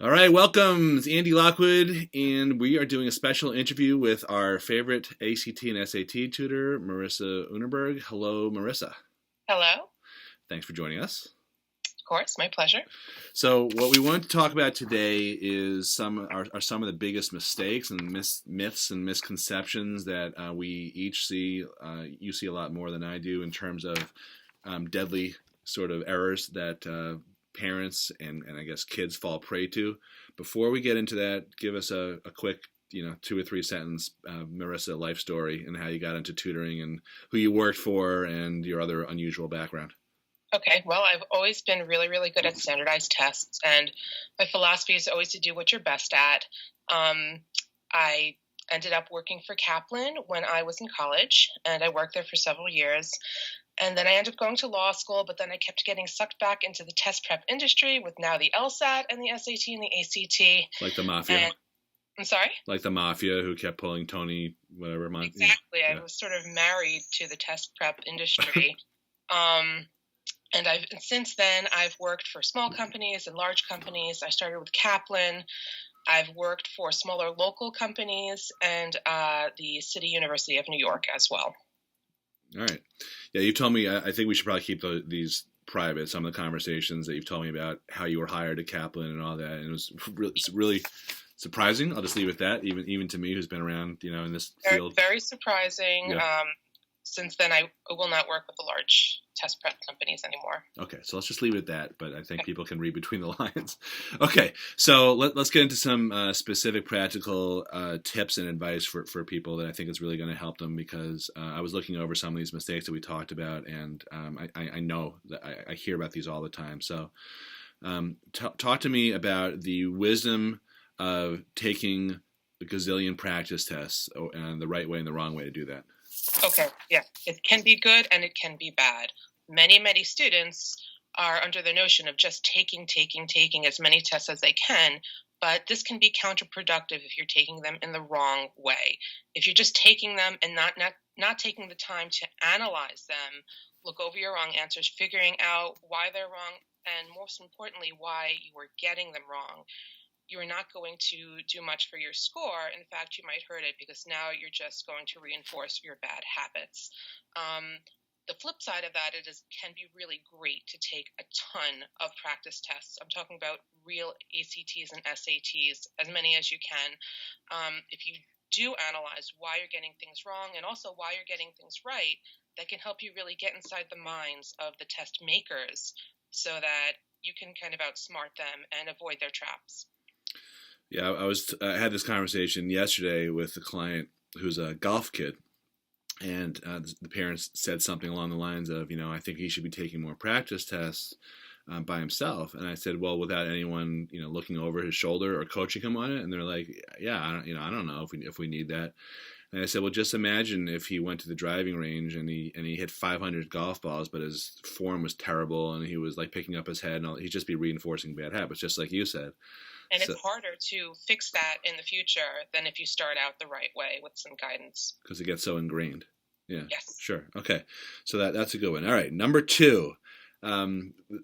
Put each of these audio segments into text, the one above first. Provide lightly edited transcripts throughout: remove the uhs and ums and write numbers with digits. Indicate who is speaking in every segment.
Speaker 1: All right, welcome. It's Andy Lockwood, and we are doing a special interview with our favorite ACT and SAT tutor, Marissa Unerberg. Hello, Marissa.
Speaker 2: Hello.
Speaker 1: Thanks for joining us.
Speaker 2: Of course, my pleasure.
Speaker 1: So, what we want to talk about today is some of the biggest mistakes and myths and misconceptions that we each see. You see a lot more than I do in terms of deadly sort of errors that parents and I guess kids fall prey to. Before we get into that, give us a quick, 2 or 3 sentence Marissa life story and how you got into tutoring and who you worked for and your other unusual background.
Speaker 2: Okay, well, I've always been really, really good at standardized tests, and my philosophy is always to do what you're best at. I ended up working for Kaplan when I was in college, and I worked there for several years. And then I ended up going to law school, but then I kept getting sucked back into the test prep industry with now the LSAT and the SAT and the ACT.
Speaker 1: Like the mafia?
Speaker 2: I'm sorry?
Speaker 1: Like the mafia who kept pulling Tony, whatever.
Speaker 2: Exactly. Yeah. I was sort of married to the test prep industry. And since then, I've worked for small companies and large companies. I started with Kaplan. I've worked for smaller local companies and the City University of New York as well.
Speaker 1: All right. Yeah, you told me, I think we should probably keep these private, some of the conversations that you've told me about how you were hired at Kaplan and all that. And it was really surprising. I'll just leave it at that, even to me who's been around, in this field.
Speaker 2: Very surprising.
Speaker 1: Yeah.
Speaker 2: Since then, I will not work with the large test prep companies anymore.
Speaker 1: Okay, so let's just leave it at that, but I think people can read between the lines. Okay, so let's get into some specific practical tips and advice for people that I think is really going to help them, because I was looking over some of these mistakes that we talked about, and I know that I hear about these all the time. So talk to me about the wisdom of taking a gazillion practice tests and the right way and the wrong way to do that.
Speaker 2: Okay, yeah. It can be good and it can be bad. Many, many students are under the notion of just taking as many tests as they can, but this can be counterproductive if you're taking them in the wrong way. If you're just taking them and not taking the time to analyze them, look over your wrong answers, figuring out why they're wrong, and most importantly, why you are getting them wrong, you're not going to do much for your score. In fact, you might hurt it because now you're just going to reinforce your bad habits. The flip side of that, can be really great to take a ton of practice tests. I'm talking about real ACTs and SATs, as many as you can. If you do analyze why you're getting things wrong and also why you're getting things right, that can help you really get inside the minds of the test makers so that you can kind of outsmart them and avoid their traps.
Speaker 1: Yeah, I had this conversation yesterday with a client who's a golf kid, and the parents said something along the lines of, I think he should be taking more practice tests by himself. And I said, well, without anyone, looking over his shoulder or coaching him on it. And they're like, yeah, I don't know if we need that. And I said, well, just imagine if he went to the driving range and he hit 500 golf balls, but his form was terrible and he was like picking up his head and he'd just be reinforcing bad habits, just like you said.
Speaker 2: And it's harder to fix that in the future than if you start out the right way with some guidance.
Speaker 1: Because it gets so ingrained. Yeah.
Speaker 2: Yes.
Speaker 1: Sure. Okay. So that's a good one. All right. Number 2.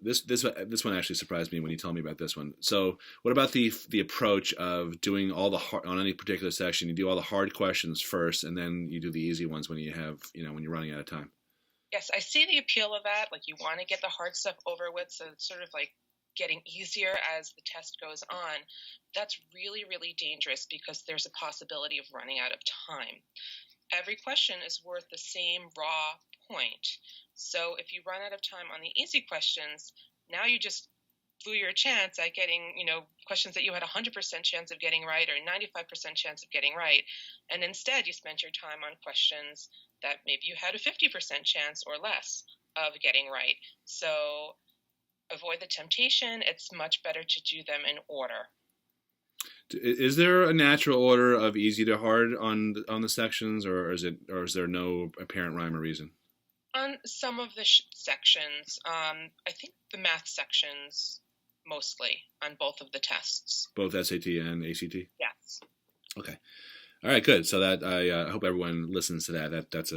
Speaker 1: This one actually surprised me when you told me about this one. So what about the approach of doing all the hard, on any particular section, you do all the hard questions first and then you do the easy ones when you have, when you're running out of time?
Speaker 2: Yes, I see the appeal of that. Like, you want to get the hard stuff over with, so it's sort of like getting easier as the test goes on. That's really, really dangerous because there's a possibility of running out of time. Every question is worth the same raw point. So if you run out of time on the easy questions, now you just blew your chance at getting, questions that you had a 100% chance of getting right or 95% chance of getting right. And instead you spent your time on questions that maybe you had a 50% chance or less of getting right. So avoid the temptation. It's much better to do them in order.
Speaker 1: Is there a natural order of easy to hard on the sections, or is there no apparent rhyme or reason?
Speaker 2: On some of the sections, I think the math sections mostly on both of the tests.
Speaker 1: Both SAT and ACT?
Speaker 2: Yes.
Speaker 1: Okay. All right, good. So that I hope everyone listens to that. That's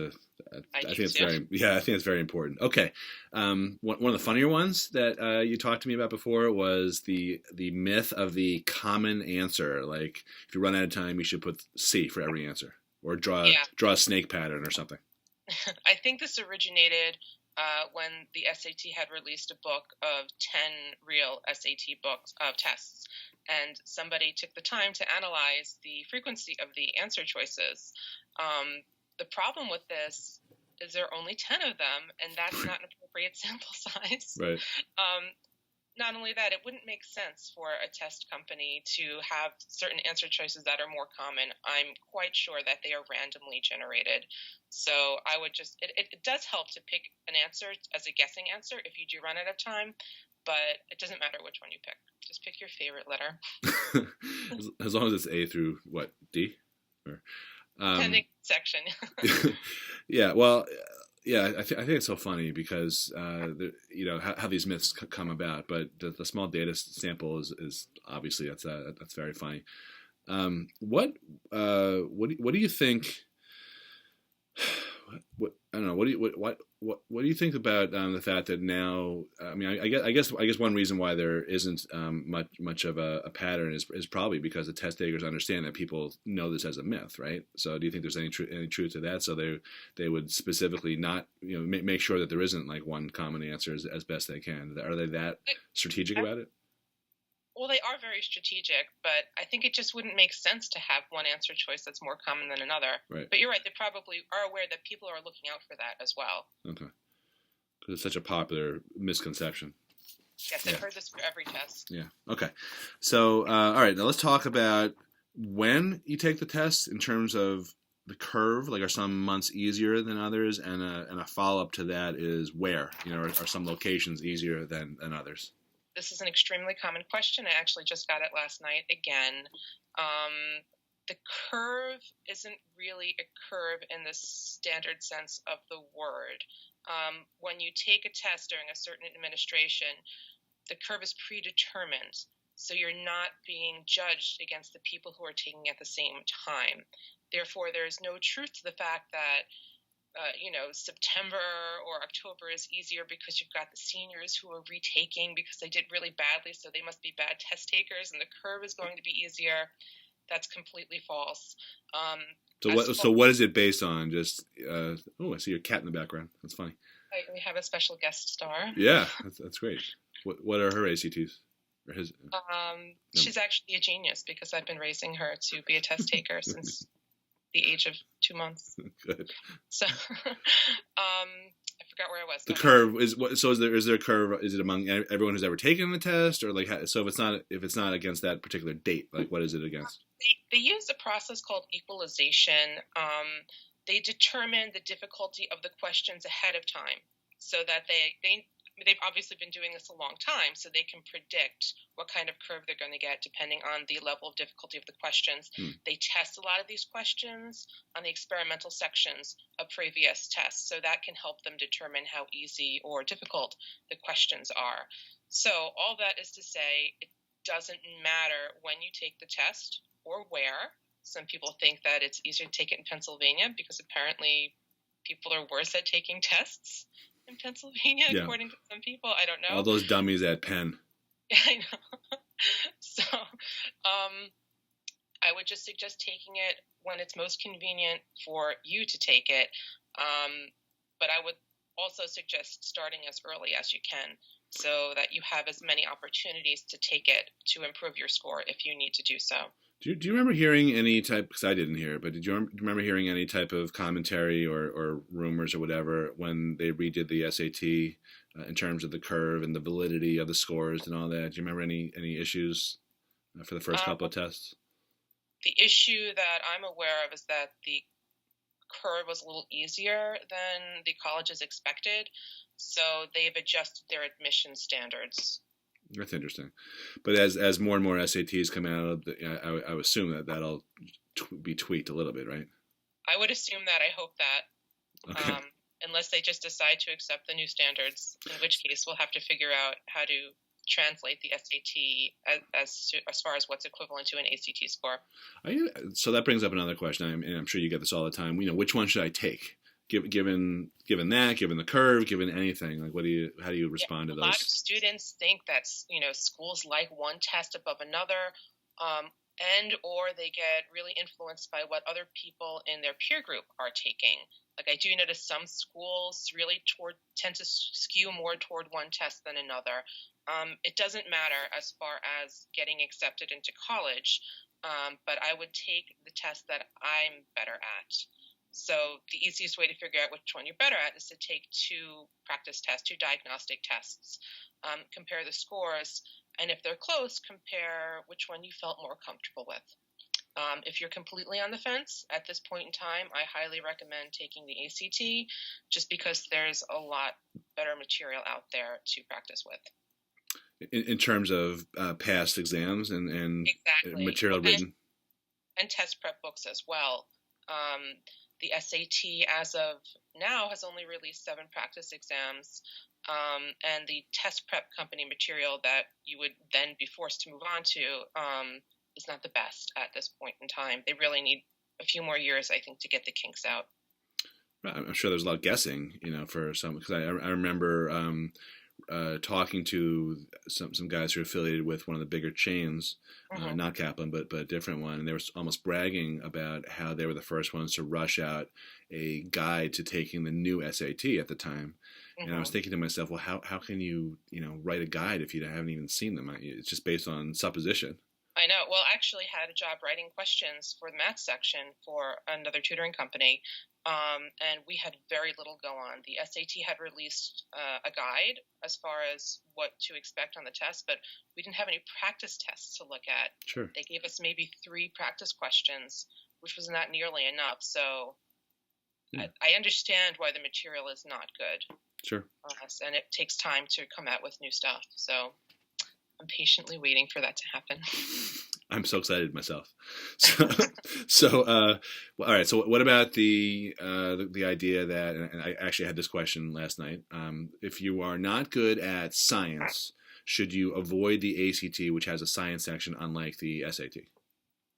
Speaker 2: I
Speaker 1: I
Speaker 2: do
Speaker 1: think it's
Speaker 2: too.
Speaker 1: I think it's very important. Okay, one of the funnier ones that you talked to me about before was the myth of the common answer. Like if you run out of time, you should put C for every answer, or
Speaker 2: Yeah.
Speaker 1: draw a snake pattern or something.
Speaker 2: I think this originated when the SAT had released a book of 10 real SAT books of tests, and somebody took the time to analyze the frequency of the answer choices. The problem with this is there are only 10 of them, and that's not an appropriate sample size.
Speaker 1: Right.
Speaker 2: Not only that, it wouldn't make sense for a test company to have certain answer choices that are more common. I'm quite sure that they are randomly generated. So I would it does help to pick an answer as a guessing answer if you do run out of time, but it doesn't matter which one you pick. Just pick your favorite letter.
Speaker 1: As long as it's A through what, D? Or,
Speaker 2: Depending section.
Speaker 1: yeah, well, yeah, I think it's so funny because how these myths come about, but the small data sample is obviously that's very funny. What do you think? What I don't know. What do you think about the fact that now? I mean, I guess one reason why there isn't much of a pattern is probably because the test takers understand that people know this as a myth, right? So, do you think there's any truth to that? So they would specifically not make sure that there isn't like one common answer as best they can. Are they that strategic about it?
Speaker 2: Well, they are very strategic, but I think it just wouldn't make sense to have one answer choice that's more common than another.
Speaker 1: Right.
Speaker 2: But you're right; they probably are aware that people are looking out for that as well.
Speaker 1: Okay. Because it's such a popular misconception.
Speaker 2: Yes, I've heard this for every test.
Speaker 1: Yeah. Okay. So, all right. Now let's talk about when you take the test in terms of the curve. Like, are some months easier than others? And a follow up to that is where. Are some locations easier than others?
Speaker 2: This is an extremely common question. I actually just got it last night again. The curve isn't really a curve in the standard sense of the word. When you take a test during a certain administration, the curve is predetermined. So you're not being judged against the people who are taking at the same time. Therefore, there is no truth to the fact that September or October is easier because you've got the seniors who are retaking because they did really badly, so they must be bad test takers, and the curve is going to be easier. That's completely false.
Speaker 1: So what is it based on? Just I see your cat in the background. That's funny.
Speaker 2: We have a special guest star.
Speaker 1: Yeah, that's great. What are her ACTs? Or his?
Speaker 2: She's actually a genius because I've been raising her to be a test taker since the age of 2 months.
Speaker 1: Good.
Speaker 2: So, I forgot where I was.
Speaker 1: The curve is what? So is there a curve? Is it among everyone who's ever taken the test, or like so? If it's not against that particular date, like what is it against?
Speaker 2: They use a process called equalization. They determine the difficulty of the questions ahead of time, so that they've obviously been doing this a long time, so they can predict what kind of curve they're going to get depending on the level of difficulty of the questions. They test a lot of these questions on the experimental sections of previous tests, so that can help them determine how easy or difficult the questions are. So all that is to say, it doesn't matter when you take the test or where. Some people think that it's easier to take it in Pennsylvania because apparently people are worse at taking tests in Pennsylvania, according to some people. I don't know.
Speaker 1: All those dummies at Penn.
Speaker 2: Yeah, I know. So I would just suggest taking it when it's most convenient for you to take it. But I would also suggest starting as early as you can so that you have as many opportunities to take it to improve your score if you need to do so.
Speaker 1: Do you remember hearing any type, because I didn't hear it, but did you remember hearing any type of commentary or rumors or whatever when they redid the SAT in terms of the curve and the validity of the scores and all that? Do you remember any issues for the first couple of tests?
Speaker 2: The issue that I'm aware of is that the curve was a little easier than the colleges expected, so they've adjusted their admission standards.
Speaker 1: That's interesting. But as more and more SATs come out, I would assume that'll be tweaked a little bit, right?
Speaker 2: I would assume that. I hope that.
Speaker 1: Okay.
Speaker 2: Unless they just decide to accept the new standards, in which case we'll have to figure out how to translate the SAT as far as what's equivalent to an ACT score.
Speaker 1: So that brings up another question, and I'm sure you get this all the time. Which one should I take? given the curve, given anything, like how do you respond to
Speaker 2: A lot of
Speaker 1: those?
Speaker 2: students think that schools like one test above another, and or they get really influenced by what other people in their peer group are taking. Like I do notice some schools really tend to skew more toward one test than another. It doesn't matter as far as getting accepted into college, but I would take the test that I'm better at. So the easiest way to figure out which one you're better at is to take two practice tests, two diagnostic tests, compare the scores, and if they're close, compare which one you felt more comfortable with. If you're completely on the fence at this point in time, I highly recommend taking the ACT just because there's a lot better material out there to practice with.
Speaker 1: In terms of past exams and
Speaker 2: Exactly.
Speaker 1: material written?
Speaker 2: And test prep books as well. The SAT, as of now, has only released 7 practice exams, and the test prep company material that you would then be forced to move on to is not the best at this point in time. They really need a few more years, I think, to get the kinks out.
Speaker 1: I'm sure there's a lot of guessing, for some, because I remember talking to some guys who are affiliated with one of the bigger chains, not Kaplan, but a different one, and they were almost bragging about how they were the first ones to rush out a guide to taking the new SAT at the time. And I was thinking to myself, well, how can you write a guide if you haven't even seen them? It's just based on supposition.
Speaker 2: I know. Well, I actually had a job writing questions for the math section for another tutoring company, and we had very little go on. The SAT had released a guide as far as what to expect on the test, but we didn't have any practice tests to look at.
Speaker 1: Sure.
Speaker 2: They gave us maybe 3 practice questions, which was not nearly enough. So I understand why the material is not good.
Speaker 1: Sure.
Speaker 2: And it takes time to come out with new stuff. So I'm patiently waiting for that to happen.
Speaker 1: I'm so excited myself. So, all right. So, what about the idea that, and I actually had this question last night. If you are not good at science, should you avoid the ACT, which has a science section, unlike the SAT?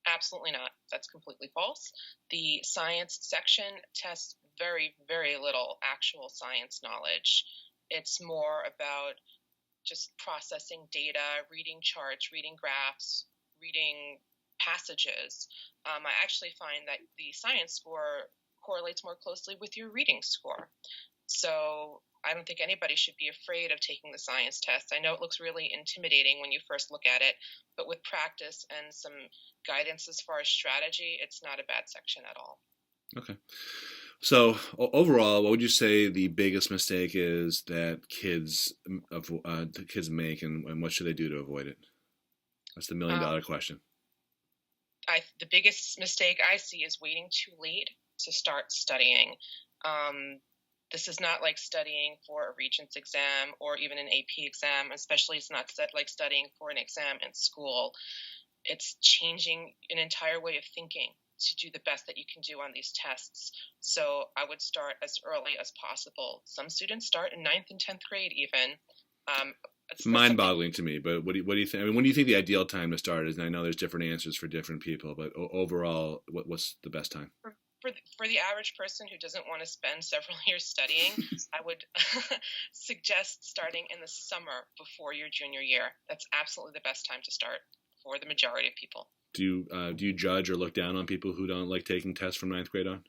Speaker 2: Absolutely not. That's completely false. The science section tests very, very little actual science knowledge. It's more about just processing data, reading charts, reading graphs, reading passages. I actually find that the science score correlates more closely with your reading score. So I don't think anybody should be afraid of taking the science test. I know it looks really intimidating when you first look at it, but with practice and some guidance as far as strategy, it's not a bad section at all.
Speaker 1: Okay. So overall, what would you say the biggest mistake is that kids make, and what should they do to avoid it? That's the $1 million question.
Speaker 2: The biggest mistake I see is waiting too late to start studying. This is not like studying for a Regents exam or even an AP exam, especially it's not like studying for an exam in school. It's changing an entire way of thinking to do the best that you can do on these tests. So I would start as early as possible. Some students start in 9th and 10th grade even.
Speaker 1: It's mind-boggling to me, but what do you think? I mean, when do you think the ideal time to start is? And I know there's different answers for different people, but overall, what's the best time?
Speaker 2: For the average person who doesn't want to spend several years studying, I would suggest starting in the summer before your junior year. That's absolutely the best time to start for the majority of people.
Speaker 1: Do you judge or look down on people who don't like taking tests from 9th grade on?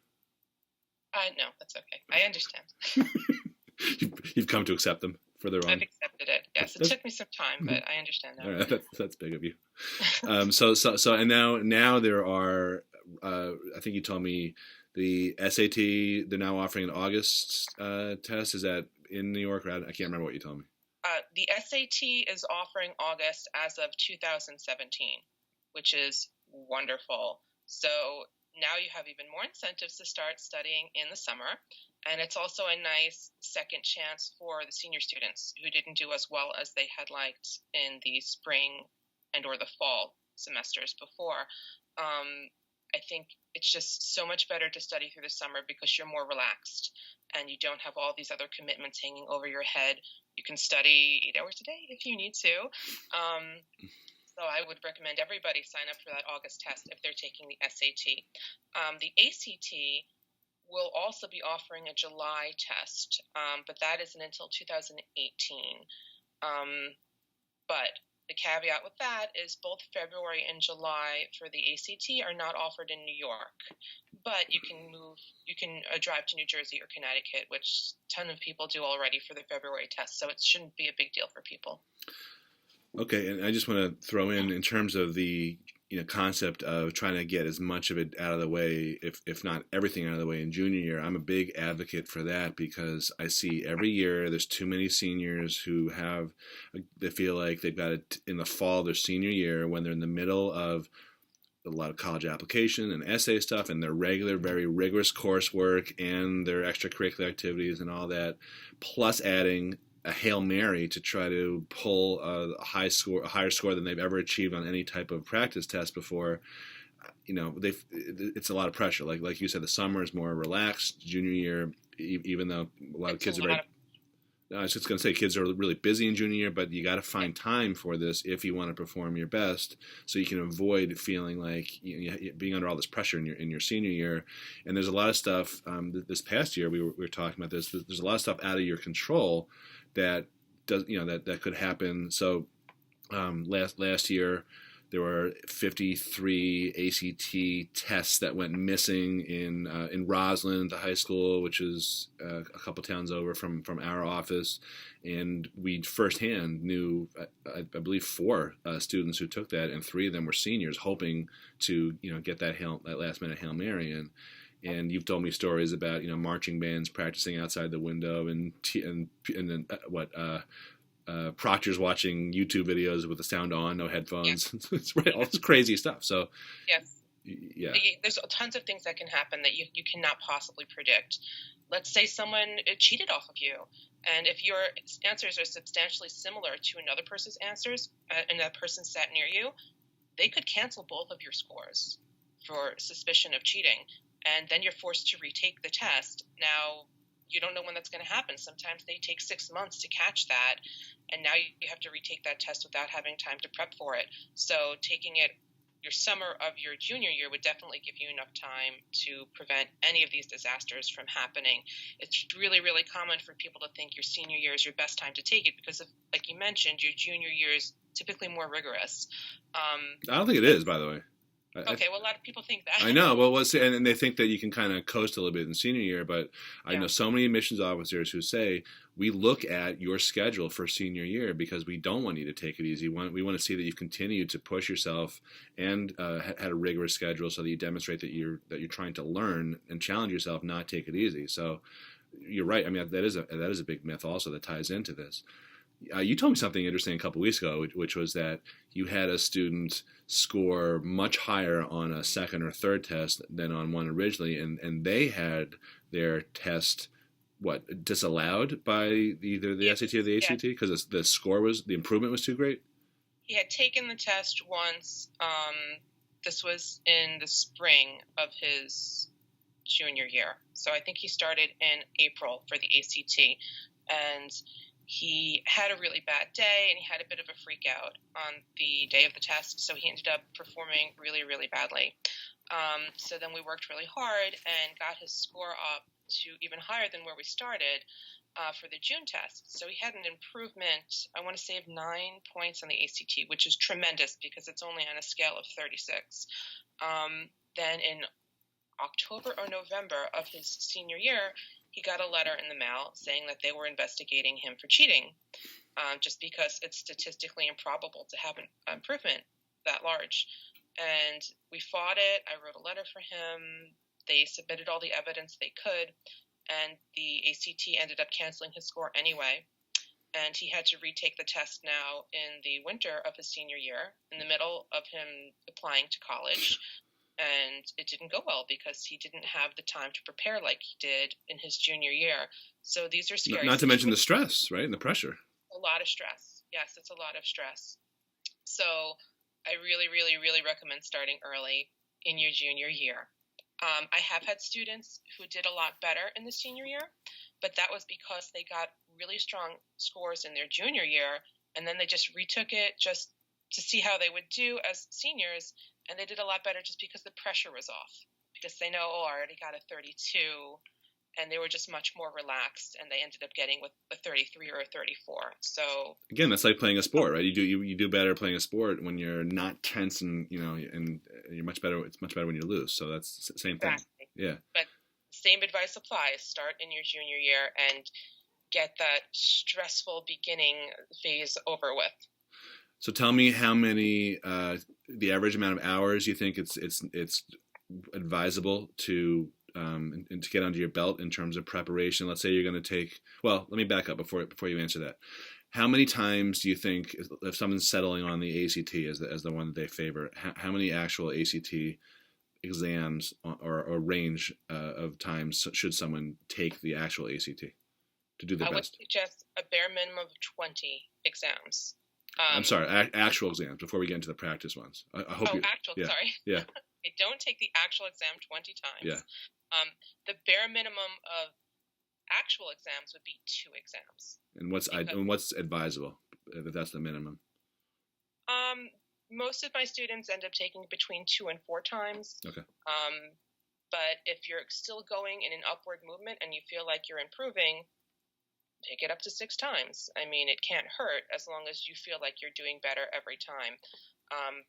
Speaker 2: No, that's okay. I understand.
Speaker 1: You've come to accept them for their own.
Speaker 2: I've accepted it. Yes, it took me some time, but I understand now.
Speaker 1: All right, that's big of you. So and now there are. I think you told me the SAT. They're now offering an August test. Is that in New York? I can't remember what you told me.
Speaker 2: The SAT is offering August as of 2017, which is wonderful. So now you have even more incentives to start studying in the summer. And it's also a nice second chance for the senior students who didn't do as well as they had liked in the spring and or the fall semesters before. I think it's just so much better to study through the summer because you're more relaxed and you don't have all these other commitments hanging over your head. You can study 8 hours a day if you need to. So I would recommend everybody sign up for that August test if they're taking the SAT. The ACT, will also be offering a July test, but that isn't until 2018. But the caveat with that is both February and July for the ACT are not offered in New York, but you can drive to New Jersey or Connecticut, which a ton of people do already for the February test, so it shouldn't be a big deal for people.
Speaker 1: Okay, and I just want to throw in terms of the concept of trying to get as much of it out of the way, if not everything out of the way in junior year. I'm a big advocate for that because I see every year there's too many seniors who they feel like they've got it in the fall of their senior year when they're in the middle of a lot of college application and essay stuff and their regular, very rigorous coursework and their extracurricular activities and all that, plus adding a Hail Mary to try to pull a higher score than they've ever achieved on any type of practice test before. It's a lot of pressure. Like you said, the summer is more relaxed. Junior year, even though a lot of kids are I was just going to say kids are really busy in junior year, but you got to find time for this if you want to perform your best, so you can avoid feeling like being under all this pressure in your senior year. And there's a lot of stuff. This past year, we were talking about this. There's a lot of stuff out of your control that that could happen. So last year there were 53 ACT tests that went missing in Roslyn, the high school, which is a couple towns over from our office, and we firsthand knew I believe 4 students who took that, and 3 of them were seniors hoping to get that last minute Hail Mary in. And you've told me stories about marching bands practicing outside the window, and then proctors watching YouTube videos with the sound on, no headphones. Yeah. It's right, all this crazy stuff. So
Speaker 2: yes,
Speaker 1: yeah,
Speaker 2: there's tons of things that can happen that you cannot possibly predict. Let's say someone cheated off of you, and if your answers are substantially similar to another person's answers, and that person sat near you, they could cancel both of your scores for suspicion of cheating. And then you're forced to retake the test. Now, you don't know when that's going to happen. Sometimes they take 6 months to catch that, and now you have to retake that test without having time to prep for it. So taking it your summer of your junior year would definitely give you enough time to prevent any of these disasters from happening. It's really, really common for people to think your senior year is your best time to take it because, like you mentioned, your junior year is typically more rigorous.
Speaker 1: I don't think it is, by the way.
Speaker 2: Okay, well, a lot of people think that.
Speaker 1: I know. Well, and they think that you can kind of coast a little bit in senior year, but I know so many admissions officers who say, we look at your schedule for senior year because we don't want you to take it easy. We want to see that you've continued to push yourself and had a rigorous schedule so that you demonstrate that you're trying to learn and challenge yourself, not take it easy. So you're right. I mean, that is a big myth also that ties into this. You told me something interesting a couple weeks ago, which was that you had a student score much higher on a second or third test than on one originally, and they had their test disallowed by either the SAT or the ACT because the improvement was too great.
Speaker 2: He had taken the test once. This was in the spring of his junior year, so I think he started in April for the ACT, and he had a really bad day, and he had a bit of a freak out on the day of the test, so he ended up performing really, really badly. So then we worked really hard and got his score up to even higher than where we started for the June test. So he had an improvement, I want to say, of 9 points on the ACT, which is tremendous because it's only on a scale of 36. Then in October or November of his senior year, he got a letter in the mail saying that they were investigating him for cheating, just because it's statistically improbable to have an improvement that large. And we fought it. I wrote a letter for him. They submitted all the evidence they could, and the ACT ended up canceling his score anyway. And he had to retake the test now in the winter of his senior year, in the middle of him applying to college. And it didn't go well because he didn't have the time to prepare like he did in his junior year. So these are scary.
Speaker 1: Not to mention the stress, right? And the pressure.
Speaker 2: A lot of stress. Yes, it's a lot of stress. So I really, really, really recommend starting early in your junior year. I have had students who did a lot better in the senior year, but that was because they got really strong scores in their junior year, and then they just retook it just to see how they would do as seniors, and they did a lot better just because the pressure was off. practice, they know, oh, I already got a 32, and they were just much more relaxed, and they ended up getting with a 33 or a 34. So
Speaker 1: again, that's like playing a sport, right? You do better playing a sport when you're not tense, and and you're much better. It's much better when you lose. So that's the same thing.
Speaker 2: exactly.
Speaker 1: Yeah.
Speaker 2: But same advice applies. Start in your junior year and get that stressful beginning phase over with.
Speaker 1: So tell me how many, the average amount of hours you think it's advisable to and to get under your belt in terms of preparation. Let's say you're going to take. Well, let me back up before you answer that. How many times do you think, if someone's settling on the ACT as the one that they favor, how many actual ACT exams or range of times should someone take the actual ACT to do the best?
Speaker 2: I would suggest a bare minimum of 20 exams.
Speaker 1: I'm sorry, actual exams before we get into the practice ones. I hope
Speaker 2: sorry.
Speaker 1: Yeah.
Speaker 2: Okay, don't take the actual exam 20 times.
Speaker 1: Yeah.
Speaker 2: The bare minimum of actual exams would be 2 exams.
Speaker 1: And what's advisable if that's the minimum?
Speaker 2: Most of my students end up taking between 2 and 4 times.
Speaker 1: Okay.
Speaker 2: But if you're still going in an upward movement and you feel like you're improving, take it up to 6 times. I mean, it can't hurt as long as you feel like you're doing better every time.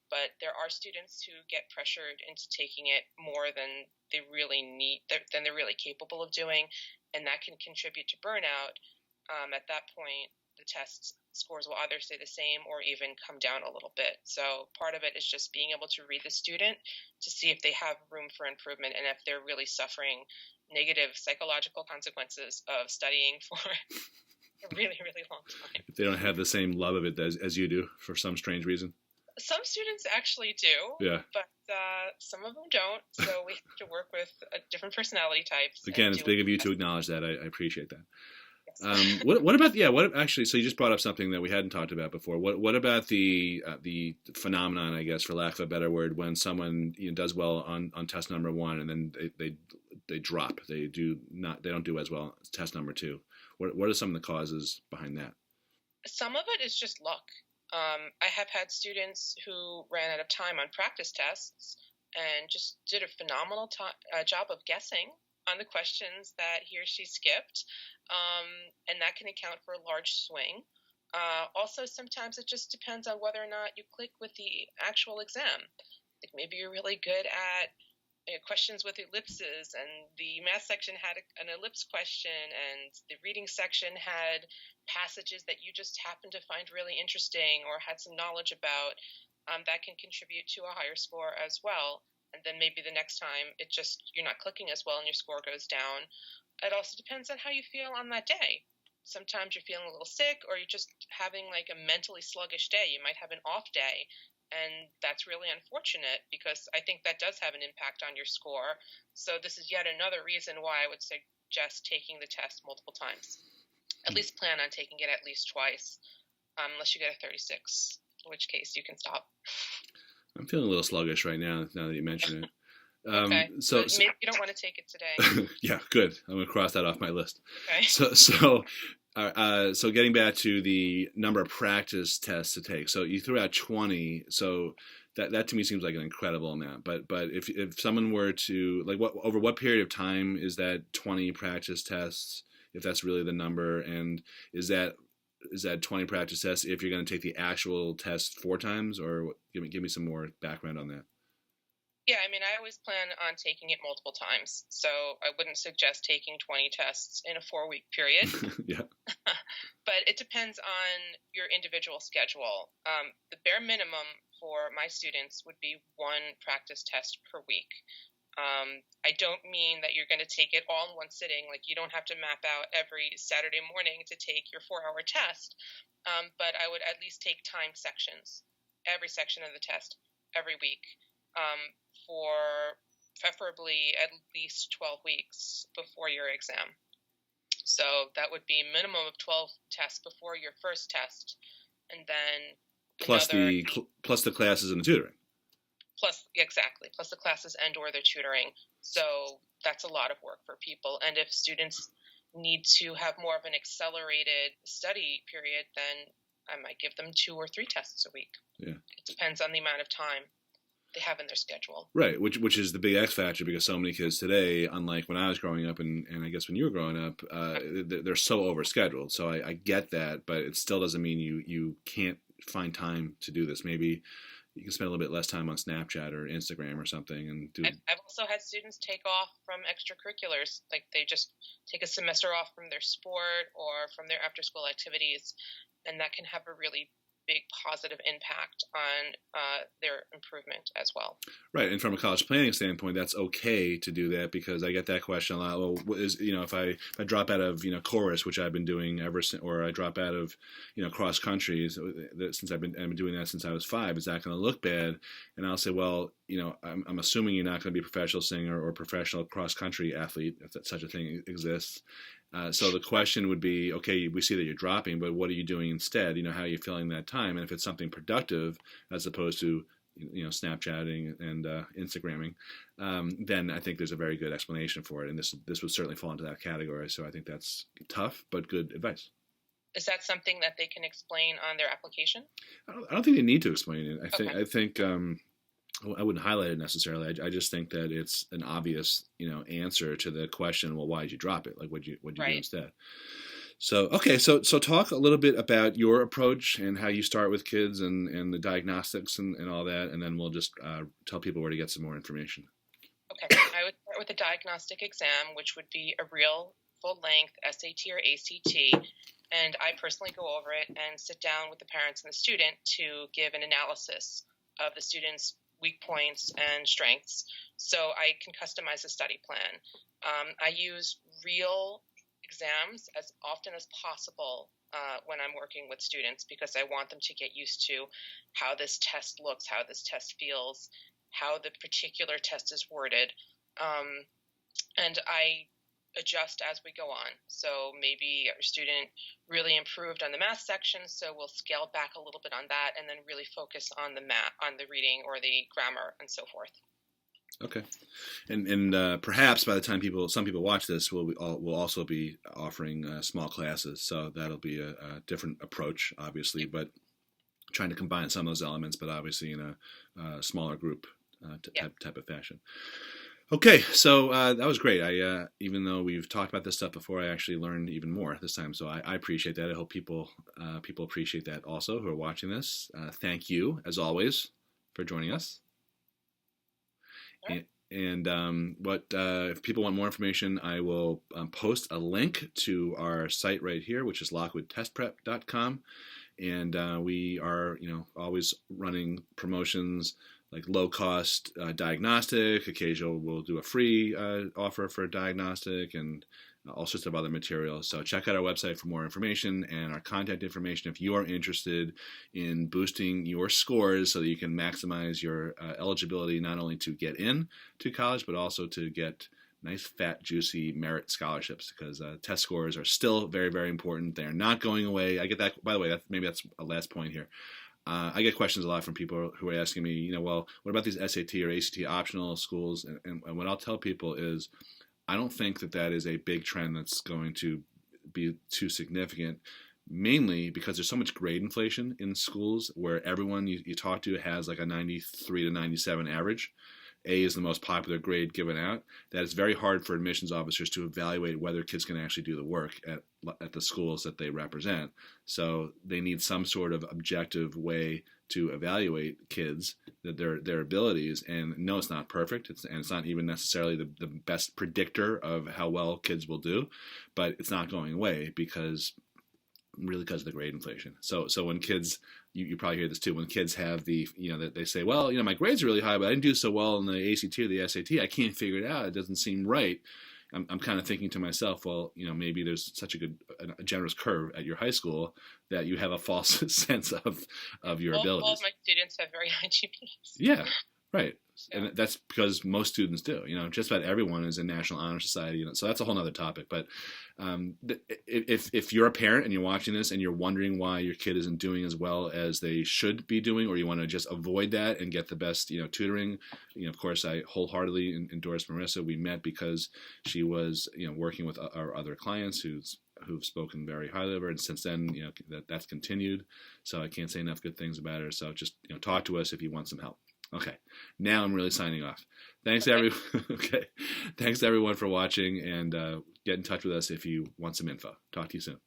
Speaker 2: But there are students who get pressured into taking it more than they really need, than they're really capable of doing, and that can contribute to burnout. At that point, the test scores will either stay the same or even come down a little bit. So part of it is just being able to read the student to see if they have room for improvement and if they're really suffering negative psychological consequences of studying for a really, really long time.
Speaker 1: If they don't have the same love of it as you do for some strange reason.
Speaker 2: Some students actually do,
Speaker 1: yeah, but
Speaker 2: some of them don't. So we have to work with different personality types.
Speaker 1: Again, it's big of you to acknowledge that. I appreciate that. Yes. What about what actually? So you just brought up something that we hadn't talked about before. What about the phenomenon, I guess, for lack of a better word, when someone does well on test number 1 and then they drop, they don't do as well as test number 2. What are some of the causes behind that?
Speaker 2: Some of it is just luck. I have had students who ran out of time on practice tests and just did a phenomenal job of guessing on the questions that he or she skipped, and that can account for a large swing. Also, sometimes it just depends on whether or not you click with the actual exam. Like maybe you're really good at questions with ellipses, and the math section had an ellipse question, and the reading section had passages that you just happened to find really interesting or had some knowledge about. That can contribute to a higher score as well. And then maybe the next time you're not clicking as well and your score goes down. It also depends on how you feel on that day. Sometimes you're feeling a little sick, or you're just having like a mentally sluggish day. You might have an off day. And that's really unfortunate because I think that does have an impact on your score. So this is yet another reason why I would suggest taking the test multiple times. At least plan on taking it at least twice, unless you get a 36, in which case you can stop. I'm
Speaker 1: feeling a little sluggish right now that you mention it.
Speaker 2: Okay. So maybe you don't want to take it today.
Speaker 1: Yeah, good. I'm going to cross that off my list.
Speaker 2: Okay.
Speaker 1: So getting back to the number of practice tests to take. So you threw out 20. So that to me seems like an incredible amount. But if someone were to over what period of time is that 20 practice tests? If that's really the number, and is that 20 practice tests if you're going to take the actual test 4 times, or give me some more background on that?
Speaker 2: Yeah, I mean, I always plan on taking it multiple times, so I wouldn't suggest taking 20 tests in a 4-week period.
Speaker 1: Yeah.
Speaker 2: But it depends on your individual schedule. The bare minimum for my students would be 1 practice test per week. I don't mean that you're going to take it all in one sitting. Like, you don't have to map out every Saturday morning to take your 4-hour test. But I would at least take time sections, every section of the test, every week, for preferably at least 12 weeks before your exam. So that would be a minimum of 12 tests before your first test, and then
Speaker 1: plus the classes and the tutoring.
Speaker 2: Plus the classes and or the tutoring. So that's a lot of work for people. And if students need to have more of an accelerated study period, then I might give them 2 or 3 tests a week.
Speaker 1: Yeah.
Speaker 2: It depends on the amount of time. they have in their schedule.
Speaker 1: Right, which is the big X factor, because so many kids today, unlike when I was growing up, and I guess when you were growing up, they're so overscheduled. So I get that, but it still doesn't mean you can't find time to do this. Maybe you can spend a little bit less time on Snapchat or Instagram or something and do.
Speaker 2: I've also had students take off from extracurriculars, like they just take a semester off from their sport or from their after-school activities, and that can have a really big positive impact on their improvement as well.
Speaker 1: Right, and from a college planning standpoint, that's okay to do that, because I get that question a lot. Well, if I drop out of chorus, which I've been doing ever since, or I drop out of cross country since I've been doing that since I was 5, is that going to look bad? And I'll say, well, I'm assuming you're not going to be a professional singer or a professional cross country athlete, if that such a thing exists. So the question would be, okay, we see that you're dropping, but what are you doing instead? How are you filling that time? And if it's something productive as opposed to Snapchatting and Instagramming, then I think there's a very good explanation for it. And this would certainly fall into that category. So I think that's tough but good advice.
Speaker 2: Is that something that they can explain on their application?
Speaker 1: I don't think they need to explain it.
Speaker 2: Okay.
Speaker 1: I think I wouldn't highlight it necessarily. I just think that it's an obvious, answer to the question. Well, why did you drop it? Like, what'd you do instead? So, okay. So talk a little bit about your approach and how you start with kids and the diagnostics and all that, and then we'll just tell people where to get some more information.
Speaker 2: Okay. I would start with a diagnostic exam, which would be a real full-length SAT or ACT, and I personally go over it and sit down with the parents and the student to give an analysis of the student's weak points and strengths, so I can customize a study plan. I use real exams as often as possible when I'm working with students, because I want them to get used to how this test looks, how this test feels, how the particular test is worded, and I adjust as we go on. So maybe our student really improved on the math section, so we'll scale back a little bit on that and then really focus on the math, on the reading or the grammar and so forth.
Speaker 1: Okay, and perhaps by the time some people watch this, we'll also be offering small classes, so that'll be a different approach, obviously, but trying to combine some of those elements, but obviously in a smaller group type of fashion. Okay, so that was great. I even though we've talked about this stuff before, I actually learned even more this time. So I appreciate that. I hope people appreciate that also who are watching this. Thank you, as always, for joining us.
Speaker 2: Right.
Speaker 1: And if people want more information, I will post a link to our site right here, which is lockwoodtestprep.com. And we are always running promotions, like low-cost diagnostic. Occasionally we'll do a free offer for a diagnostic, and all sorts of other materials. So check out our website for more information and our contact information if you are interested in boosting your scores so that you can maximize your eligibility, not only to get in to college, but also to get nice, fat, juicy merit scholarships, because test scores are still very, very important. They are not going away. I get that. By the way, maybe that's a last point here. I get questions a lot from people who are asking me, well, what about these SAT or ACT optional schools? And what I'll tell people is, I don't think that is a big trend that's going to be too significant, mainly because there's so much grade inflation in schools where everyone you talk to has like a 93 to 97 average. A is the most popular grade given out, that it's very hard for admissions officers to evaluate whether kids can actually do the work at the schools that they represent. So they need some sort of objective way to evaluate kids, that their abilities. And no, it's not perfect. It's not even necessarily the best predictor of how well kids will do, but it's not going away because of the grade inflation. So when kids, you probably hear this too, when kids have that they say, well, my grades are really high, but I didn't do so well in the ACT or the SAT. I can't figure it out. It doesn't seem right. I'm kind of thinking to myself, well, maybe there's such a generous curve at your high school that you have a false sense of your abilities.
Speaker 2: All of my students have very high GPAs.
Speaker 1: Yeah, right. And that's because most students do. Just about everyone is in National Honor Society. So that's a whole other topic. But if you're a parent and you're watching this and you're wondering why your kid isn't doing as well as they should be doing, or you want to just avoid that and get the best tutoring, of course, I wholeheartedly endorse Marissa. We met because she was working with our other clients who've spoken very highly of her, and since then that's continued. So I can't say enough good things about her. So just talk to us if you want some help. Okay. Now I'm really signing off. Thanks,
Speaker 2: Okay.
Speaker 1: Okay. Thanks everyone for watching, and get in touch with us if you want some info. Talk to you soon.